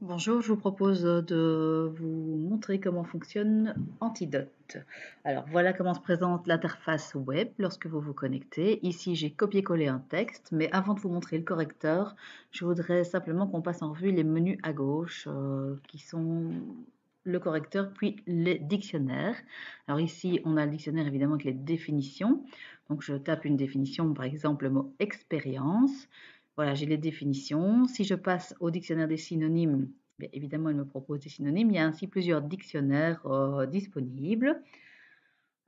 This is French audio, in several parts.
Bonjour, je vous propose de vous montrer comment fonctionne Antidote. Alors voilà comment se présente l'interface web lorsque vous vous connectez. Ici j'ai copié-collé un texte, mais avant de vous montrer le correcteur, je voudrais simplement qu'on passe en revue les menus à gauche qui sont le correcteur puis les dictionnaires. Alors ici on a le dictionnaire évidemment avec les définitions. Donc je tape une définition, par exemple le mot expérience. Voilà, j'ai les définitions. Si je passe au dictionnaire des synonymes, bien évidemment, elle me propose des synonymes. Il y a ainsi plusieurs dictionnaires disponibles.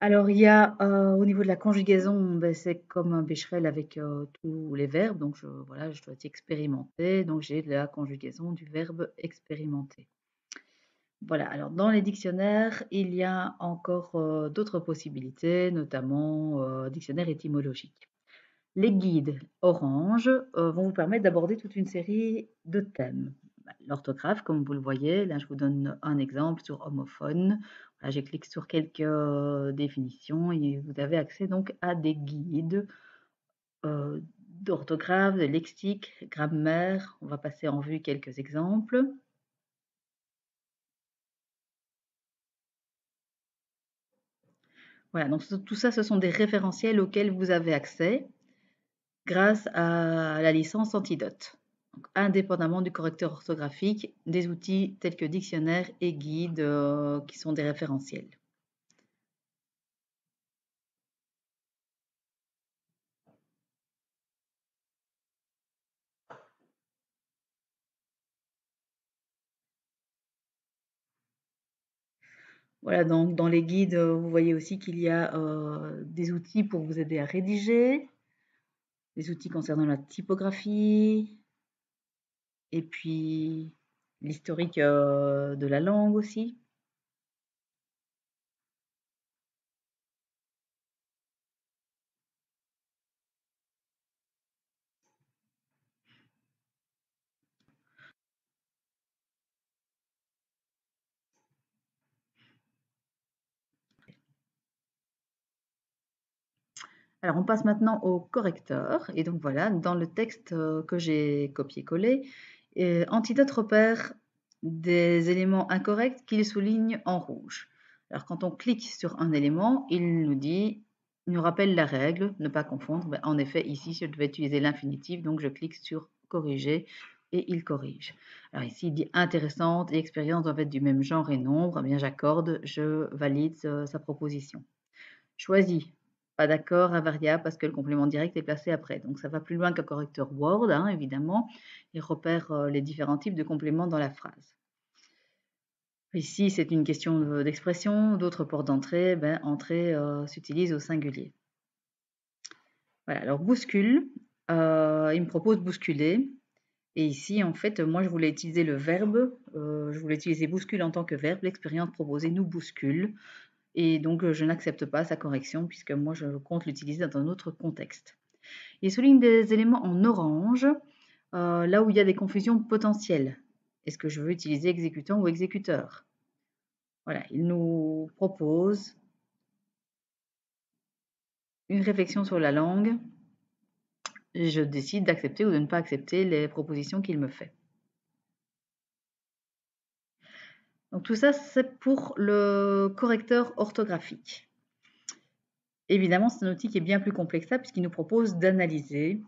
Alors, il y a au niveau de la conjugaison, ben, c'est comme un Becherel avec tous les verbes. Donc, voilà, je dois expérimenter. Donc, j'ai la conjugaison du verbe expérimenter. Voilà, alors dans les dictionnaires, il y a encore d'autres possibilités, notamment dictionnaire étymologique. Les guides orange vont vous permettre d'aborder toute une série de thèmes. L'orthographe, comme vous le voyez, là je vous donne un exemple sur homophone. Voilà, je clique sur quelques définitions et vous avez accès donc à des guides d'orthographe, de lexique, grammaire. On va passer en vue quelques exemples. Voilà, donc tout ça, ce sont des référentiels auxquels vous avez accès grâce à la licence Antidote. Donc, indépendamment du correcteur orthographique, des outils tels que dictionnaire et guide qui sont des référentiels. Voilà, donc dans les guides, vous voyez aussi qu'il y a des outils pour vous aider à rédiger, des outils concernant la typographie, et puis l'historique de la langue aussi. Alors on passe maintenant au correcteur, et donc voilà, dans le texte que j'ai copié-collé, Antidote repère des éléments incorrects qu'il souligne en rouge. Alors quand on clique sur un élément, il nous rappelle la règle, ne pas confondre. Ben, en effet, ici, je devais utiliser l'infinitif, donc je clique sur corriger et il corrige. Alors ici, il dit intéressante et expérience doivent être du même genre et nombre. Eh bien, j'accorde, je valide sa proposition. Choisis, pas d'accord, invariable parce que le complément direct est placé après. Donc ça va plus loin qu'un correcteur Word, hein, évidemment. Il repère les différents types de compléments dans la phrase. Ici, c'est une question d'expression. D'autres portes d'entrée, ben, entrée s'utilise au singulier. Voilà, alors bouscule, il me propose bousculer. Et ici, en fait, moi, je voulais utiliser le verbe, je voulais utiliser bouscule en tant que verbe. L'expérience proposée nous bouscule. Et donc, je n'accepte pas sa correction puisque moi, je compte l'utiliser dans un autre contexte. Il souligne des éléments en orange, là où il y a des confusions potentielles. Est-ce que je veux utiliser exécutant ou exécuteur? Voilà, il nous propose une réflexion sur la langue. Je décide d'accepter ou de ne pas accepter les propositions qu'il me fait. Donc tout ça, c'est pour le correcteur orthographique. Évidemment, c'est un outil qui est bien plus complexe puisqu'il nous propose d'analyser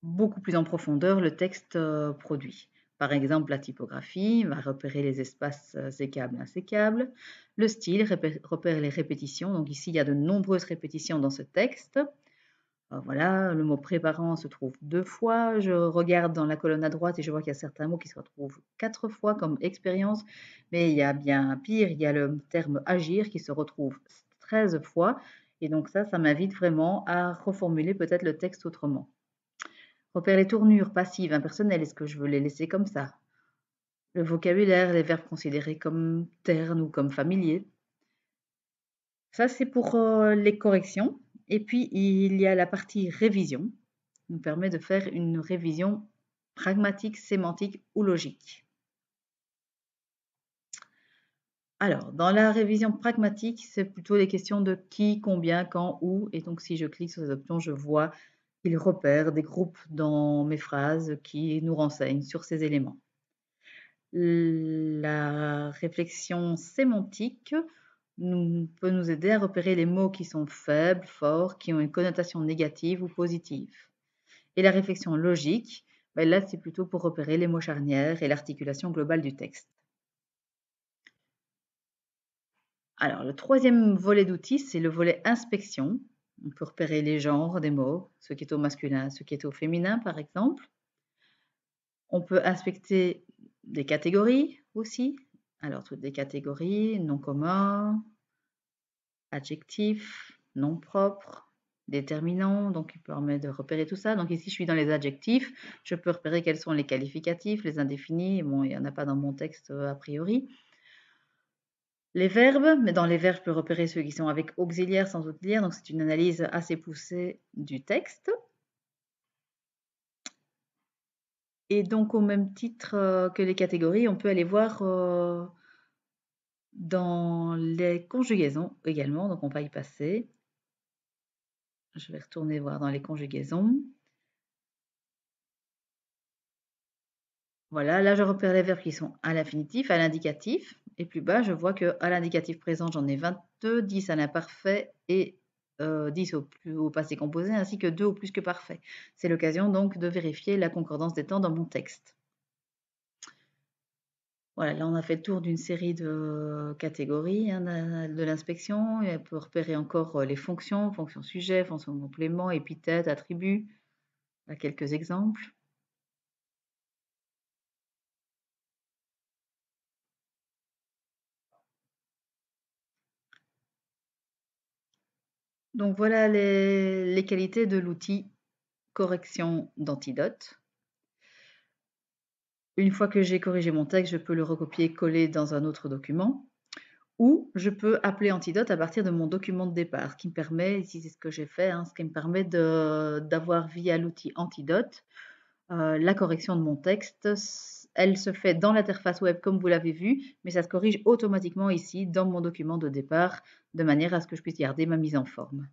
beaucoup plus en profondeur le texte produit. Par exemple, la typographie va repérer les espaces sécables, insécables. Le style repère les répétitions. Donc ici, il y a de nombreuses répétitions dans ce texte. Voilà, le mot préparant se trouve 2 fois. Je regarde dans la colonne à droite et je vois qu'il y a certains mots qui se retrouvent 4 fois comme expérience. Mais il y a bien pire, il y a le terme agir qui se retrouve 13 fois. Et donc ça m'invite vraiment à reformuler peut-être le texte autrement. Repère les tournures passives, impersonnelles, est-ce que je veux les laisser comme ça? Le vocabulaire, les verbes considérés comme ternes ou comme familiers. Ça, c'est pour les corrections. Et puis, il y a la partie révision, qui nous permet de faire une révision pragmatique, sémantique ou logique. Alors, dans la révision pragmatique, c'est plutôt les questions de qui, combien, quand, où. Et donc, si je clique sur les options, je vois qu'il repère des groupes dans mes phrases qui nous renseignent sur ces éléments. La réflexion sémantique peut nous aider à repérer les mots qui sont faibles, forts, qui ont une connotation négative ou positive. Et la réflexion logique, ben là, c'est plutôt pour repérer les mots charnières et l'articulation globale du texte. Alors, le troisième volet d'outils, c'est le volet inspection. On peut repérer les genres des mots, ce qui est au masculin, ce qui est au féminin, par exemple. On peut inspecter des catégories aussi. Alors, toutes les catégories, nom commun, adjectifs, nom propre, déterminant, donc il permet de repérer tout ça. Donc ici, je suis dans les adjectifs, je peux repérer quels sont les qualificatifs, les indéfinis. Bon, il n'y en a pas dans mon texte a priori. Les verbes, mais dans les verbes, je peux repérer ceux qui sont avec auxiliaire, sans auxiliaire, donc c'est une analyse assez poussée du texte. Et donc, au même titre que les catégories, on peut aller voir dans les conjugaisons également, donc on va y passer. Je vais retourner voir dans les conjugaisons. Voilà, là je repère les verbes qui sont à l'infinitif, à l'indicatif, et plus bas je vois qu'à l'indicatif présent j'en ai 22, 10 à l'imparfait et 10 au passé composé, ainsi que 2 au plus que parfait. C'est l'occasion donc de vérifier la concordance des temps dans mon texte. Voilà, là on a fait le tour d'une série de catégories de l'inspection, et on peut repérer encore les fonctions, fonctions sujet, fonctions complément, épithète, attribut, à quelques exemples. Donc voilà les qualités de l'outil correction d'antidote. Une fois que j'ai corrigé mon texte, je peux le recopier-coller dans un autre document ou je peux appeler Antidote à partir de mon document de départ, ce qui me permet, ici c'est ce que j'ai fait, ce qui me permet d'avoir via l'outil Antidote la correction de mon texte. Elle se fait dans l'interface web comme vous l'avez vu, mais ça se corrige automatiquement ici dans mon document de départ de manière à ce que je puisse garder ma mise en forme.